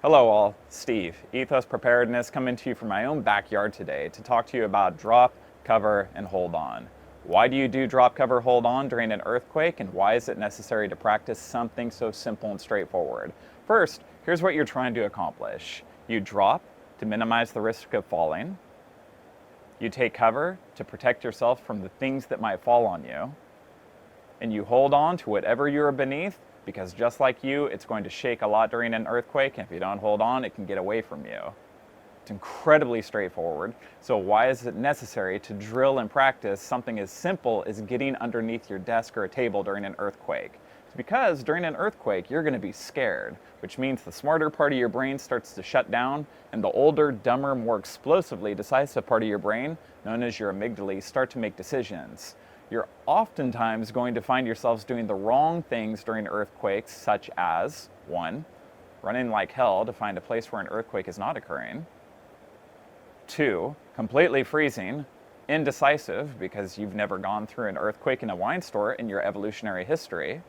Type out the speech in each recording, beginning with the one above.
Hello all, Steve, Ethos Preparedness, coming to you from my own backyard today to talk to you about drop, cover, and hold on. Why do you do drop, cover, hold on during an earthquake, and why is it necessary to practice something so simple and straightforward? First, here's what you're trying to accomplish. You drop to minimize the risk of falling. You take cover to protect yourself from the things that might fall on you. And you hold on to whatever you're beneath, because just like you, it's going to shake a lot during an earthquake, and if you don't hold on, it can get away from you. It's incredibly straightforward. So why is it necessary to drill and practice something as simple as getting underneath your desk or a table during an earthquake? It's because during an earthquake, you're going to be scared, which means the smarter part of your brain starts to shut down, and the older, dumber, more explosively decisive part of your brain, known as your amygdala, start to make decisions. You're oftentimes going to find yourselves doing the wrong things during earthquakes, such as 1. Running like hell to find a place where an earthquake is not occurring. 2. Completely freezing, indecisive because you've never gone through an earthquake in a wine store in your evolutionary history.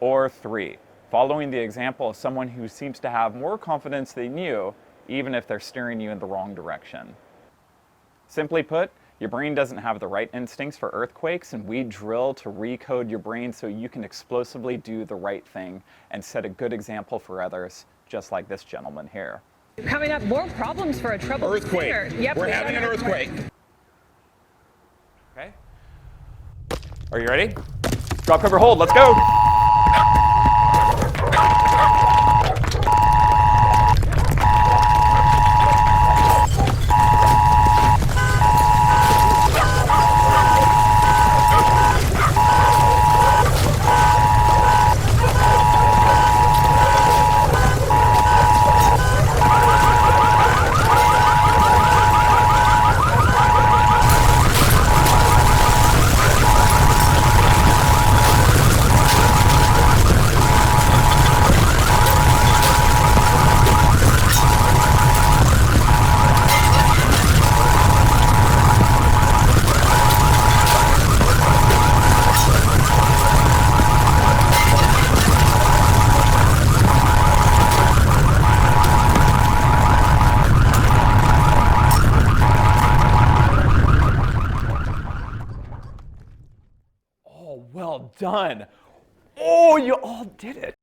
Or 3. Following the example of someone who seems to have more confidence than you, even if they're steering you in the wrong direction. Simply put, your brain doesn't have the right instincts for earthquakes, and we drill to recode your brain so you can explosively do the right thing and set a good example for others, just like this gentleman here. Coming up, more problems for a troubled earthquake. singer. Yep, We're having an earthquake. Okay. Are you ready? Drop, cover, hold. Let's go. Oh, well done. Oh, you all did it.